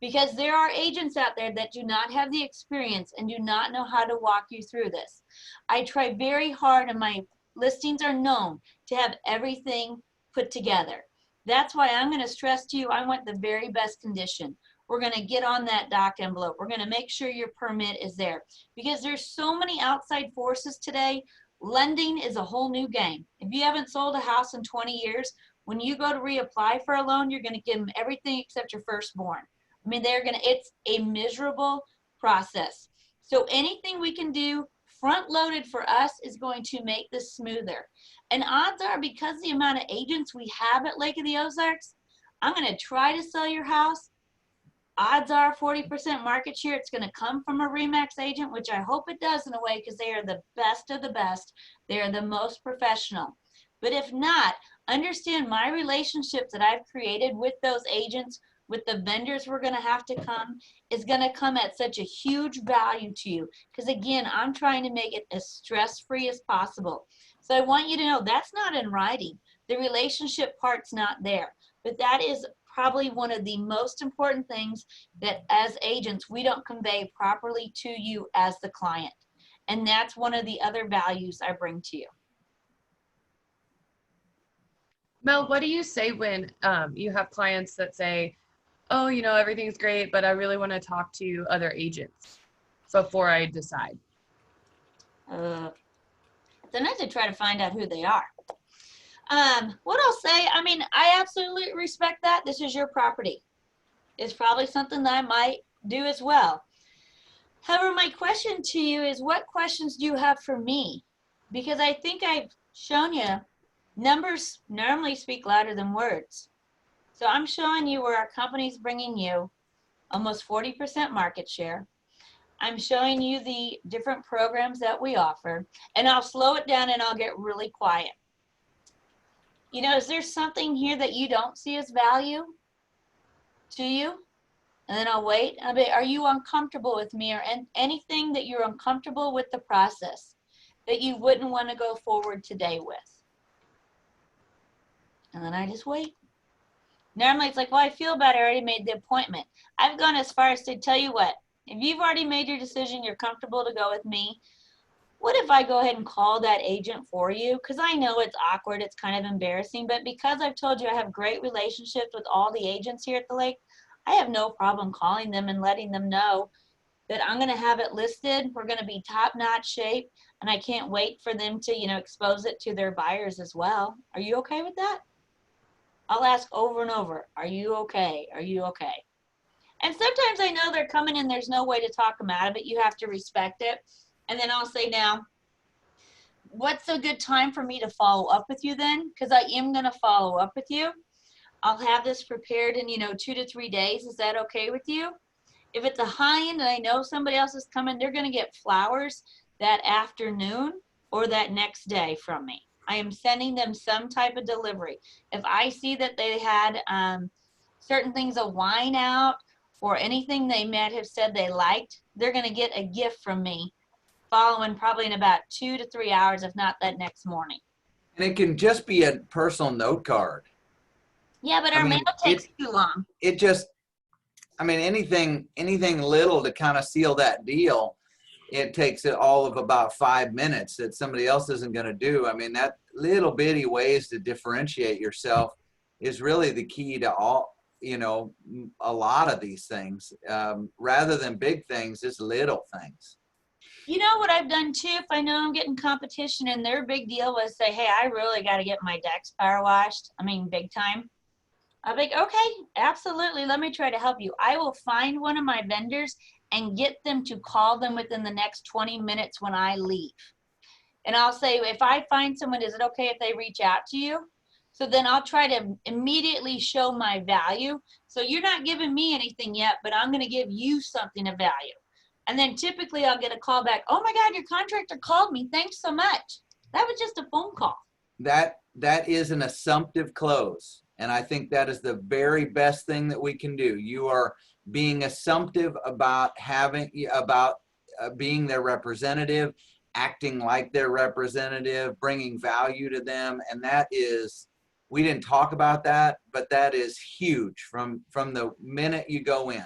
Because there are agents out there that do not have the experience and do not know how to walk you through this. I try very hard, and my listings are known to have everything put together. That's why I'm going to stress to you, I want the very best condition. We're going to get on that doc envelope. We're going to make sure your permit is there, because there's so many outside forces today. Lending is a whole new game. If you haven't sold a house in 20 years, when you go to reapply for a loan, you're going to give them everything except your firstborn. I mean, it's a miserable process. So anything we can do front loaded for us is going to make this smoother. And odds are, because the amount of agents we have at Lake of the Ozarks, I'm going to try to sell your house. Odds are 40% market share. It's going to come from a RE/MAX agent, which I hope it does in a way, because they are the best of the best. They are the most professional. But if not, understand my relationships that I've created with those agents, with the vendors we're going to have to come, is going to come at such a huge value to you. Because again, I'm trying to make it as stress-free as possible. So I want you to know that's not in writing. The relationship part's not there. But that is probably one of the most important things that as agents, we don't convey properly to you as the client. And that's one of the other values I bring to you. Mel, what do you say when you have clients that say, oh, everything's great, but I really want to talk to other agents before I decide? Then I have to try to find out who they are. What I'll say, I absolutely respect that. This is your property. It's probably something that I might do as well. However, my question to you is, what questions do you have for me? Because I think I've shown you numbers normally speak louder than words. So I'm showing you where our company's bringing you almost 40% market share. I'm showing you the different programs that we offer, and I'll slow it down and I'll get really quiet. Is there something here that you don't see as value to you? And then I'll wait. I'll be, are you uncomfortable with me, or anything that you're uncomfortable with the process that you wouldn't want to go forward today with? And then I just wait. Normally it's like, well, I feel better. I already made the appointment. I've gone as far as to tell you what, if you've already made your decision, you're comfortable to go with me, what if I go ahead and call that agent for you? Because I know it's awkward, it's kind of embarrassing, but because I've told you I have great relationships with all the agents here at the lake, I have no problem calling them and letting them know that I'm going to have it listed. We're going to be top-notch shape, and I can't wait for them to, you know, expose it to their buyers as well. Are you okay with that? I'll ask over and over, are you okay? Are you okay? And sometimes I know they're coming and there's no way to talk them out of it. You have to respect it. And then I'll say, now, what's a good time for me to follow up with you then? Because I am going to follow up with you. I'll have this prepared in, 2 to 3 days. Is that okay with you? If it's a high end and I know somebody else is coming, they're going to get flowers that afternoon or that next day from me. I am sending them some type of delivery. If I see that they had certain things of wine out or anything they might have said they liked, they're going to get a gift from me following probably in about 2 to 3 hours, if not that next morning. And it can just be a personal note card. Yeah, but our mail takes too long. It just, anything little to kind of seal that deal, it takes it all of about 5 minutes that somebody else isn't going to do. That little bitty ways to differentiate yourself is really the key to all, a lot of these things, rather than big things, just little things. You know what I've done too, if I know I'm getting competition and their big deal was say, hey, I really got to get my decks power washed. Big time. I'm like, okay, absolutely. Let me try to help you. I will find one of my vendors and get them to call them within the next 20 minutes when I leave. And I'll say, if I find someone, is it okay if they reach out to you? So then I'll try to immediately show my value. So you're not giving me anything yet, but I'm going to give you something of value. And then typically I'll get a call back. Oh my God, your contractor called me. Thanks so much. That was just a phone call. That is an assumptive close. And I think that is the very best thing that we can do. You are being assumptive about being their representative, acting like their representative, bringing value to them. And that is, we didn't talk about that, but that is huge from the minute you go in.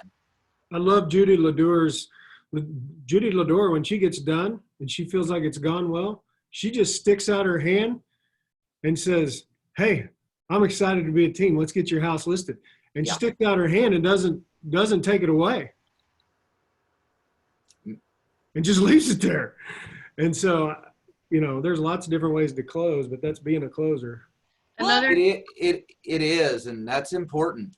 I love Judy Lador, when she gets done and she feels like it's gone well, she just sticks out her hand and says, hey, I'm excited to be a team. Let's get your house listed. And she sticks out her hand and doesn't take it away. And just leaves it there. And so, there's lots of different ways to close, but that's being a closer. It is, and that's important.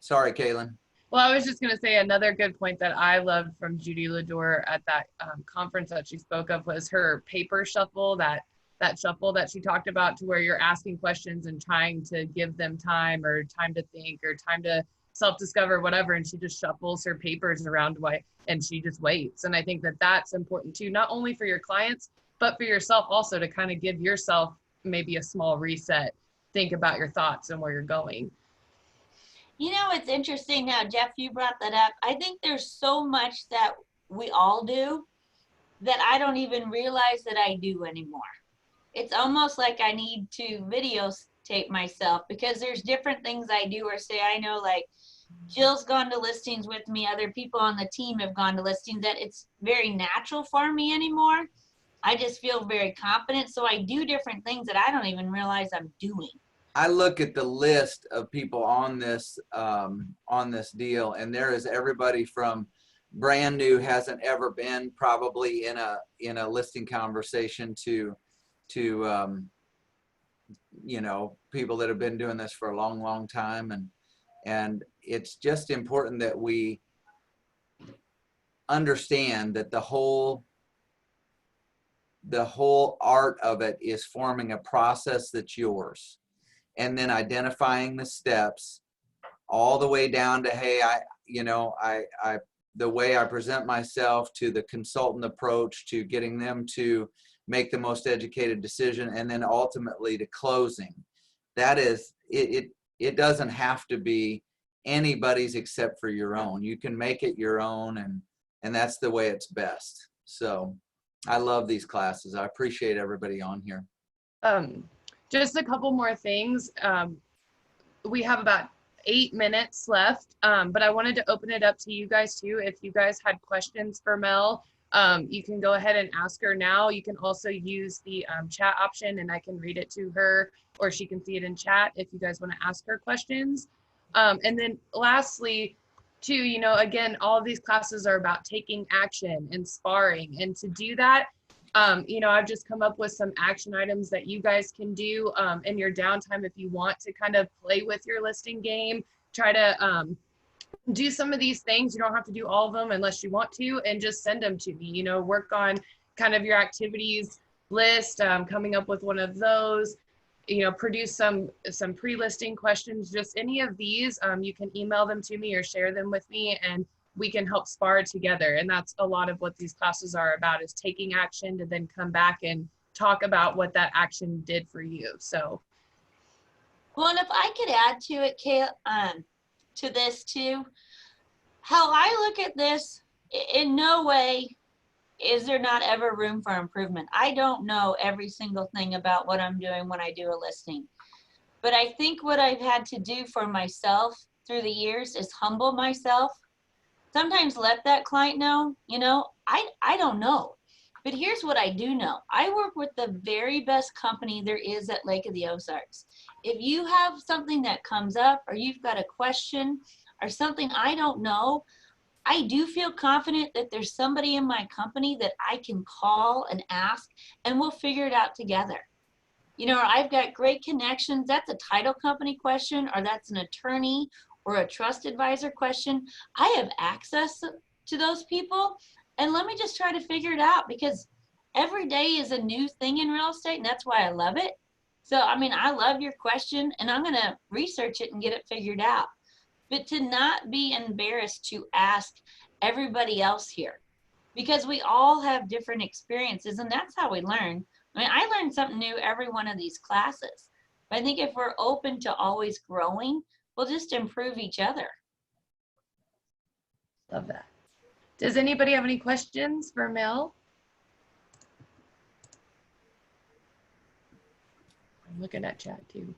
Sorry, Kaylin. Well, I was just going to say another good point that I loved from Judy Lador at that conference that she spoke of was her paper shuffle, that shuffle that she talked about, to where you're asking questions and trying to give them time or time to think or time to self-discover, whatever. And she just shuffles her papers around and she just waits. And I think that that's important too, not only for your clients, but for yourself also, to kind of give yourself maybe a small reset, think about your thoughts and where you're going. It's interesting now, Jeff, you brought that up. I think there's so much that we all do that I don't even realize that I do anymore. It's almost like I need to videotape myself, because there's different things I do or say. I know, like, Jill's gone to listings with me. Other people on the team have gone to listings, that it's very natural for me anymore. I just feel very confident. So I do different things that I don't even realize I'm doing. I look at the list of people on this deal, and there is everybody from brand new, hasn't ever been probably in a listing conversation, to people that have been doing this for a long time, and it's just important that we understand that the whole art of it is forming a process that's yours, and then identifying the steps all the way down to, hey, the way I present myself, to the consultant approach, to getting them to make the most educated decision, and then ultimately to closing. That is, it doesn't have to be anybody's except for your own. You can make it your own, and that's the way it's best. So I love these classes. I appreciate everybody on here. Just a couple more things. We have about 8 minutes left, but I wanted to open it up to you guys too. If you guys had questions for Mel, you can go ahead and ask her now. You can also use the chat option and I can read it to her, or she can see it in chat if you guys want to ask her questions. And then lastly, too, you know, again, all of these classes are about taking action and sparring. And to do that, you know, I've just come up with some action items that you guys can do in your downtime if you want to kind of play with your listing game, try to do some of these things. You don't have to do all of them unless you want to, and just send them to me. You know, work on kind of your activities list, coming up with one of those, you know, produce some pre-listing questions, just any of these. You can email them to me or share them with me, and we can help spar together. And that's a lot of what these classes are about, is taking action to then come back and talk about what that action did for you. So. Well, and if I could add to it, Kay, to this too, how I look at this, in no way is there not ever room for improvement. I don't know every single thing about what I'm doing when I do a listing, but I think what I've had to do for myself through the years is humble myself. Sometimes let that client know, you know, I don't know, but here's what I do know. I work with the very best company there is at Lake of the Ozarks. If you have something that comes up, or you've got a question or something I don't know, I do feel confident that there's somebody in my company that I can call and ask, and we'll figure it out together. You know, I've got great connections. That's a title company question, or that's an attorney or a trust advisor question. I have access to those people, and let me just try to figure it out, because every day is a new thing in real estate, and that's why I love it. So, I mean, I love your question, and I'm going to research it and get it figured out. But to not be embarrassed to ask everybody else here, because we all have different experiences, and that's how we learn. I mean, I learned something new every one of these classes. But I think if we're open to always growing, we'll just improve each other. Love that. Does anybody have any questions for Mel? I'm looking at chat too.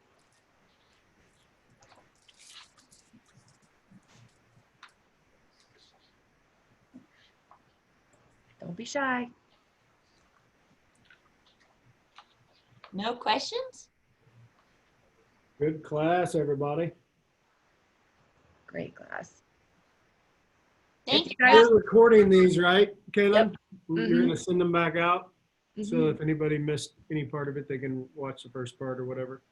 Don't be shy. No questions? Good class, everybody. Great class. Thank If you. you guys- We're recording these, right, Kaylin? Yep. You're Mhm. gonna send them back out? So Mhm. if anybody missed any part of it, they can watch the first part or whatever.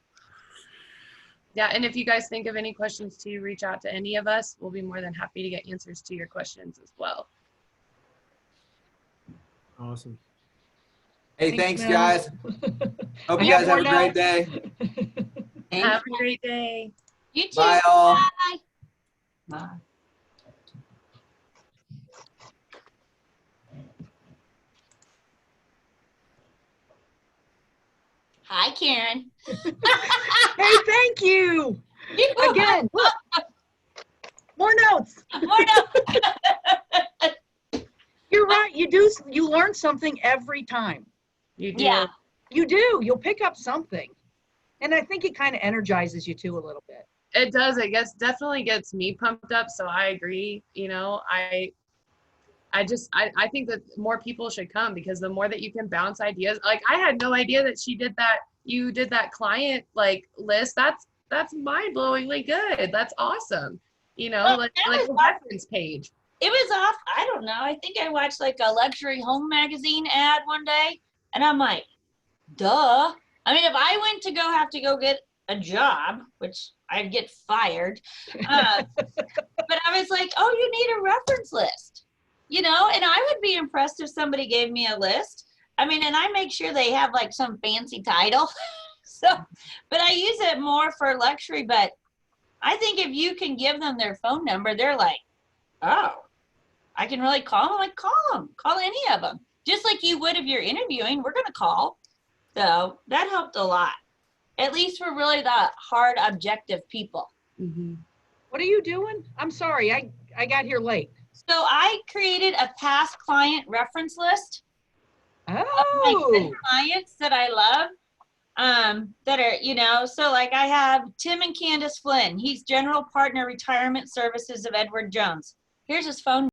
Yeah, and if you guys think of any questions too, reach out to any of us. We'll be more than happy to get answers to your questions as well. Awesome. Hey, Thanks, thanks, Mel. guys. Hope I you got guys more have a great notes. day. Have a great day. You too. Bye, all. Bye. Bye. Hi, Karen. Hey, thank you. Again, look. More notes. More notes. You're right. You learn something every time. You do. Yeah. You do. You'll pick up something. And I think it kind of energizes you too a little bit. It does. It definitely gets me pumped up. So I agree. You know, I think that more people should come, because the more that you can bounce ideas, like I had no idea that you did that client like list. That's mind-blowingly good. That's awesome. You know, Well, like that a was reference page. It was off. I don't know. I think I watched like a luxury home magazine ad one day, and I'm like, duh. I mean, if I went to have to go get a job, which I'd get fired, but I was like, oh, you need a reference list, you know, and I would be impressed if somebody gave me a list. I mean, and I make sure they have like some fancy title. So, but I use it more for luxury. But I think if you can give them their phone number, they're like, oh, I can really call them. Like, call them, call any of them. Just like you would if you're interviewing, we're going to call. So that helped a lot. At least for really the hard, objective people. Mm-hmm. What are you doing? I'm sorry. I got here late. So I created a past client reference list of my Oh, good clients that I love. that are, you know, so like I have Tim and Candace Flynn. He's General Partner Retirement Services of Edward Jones. Here's his phone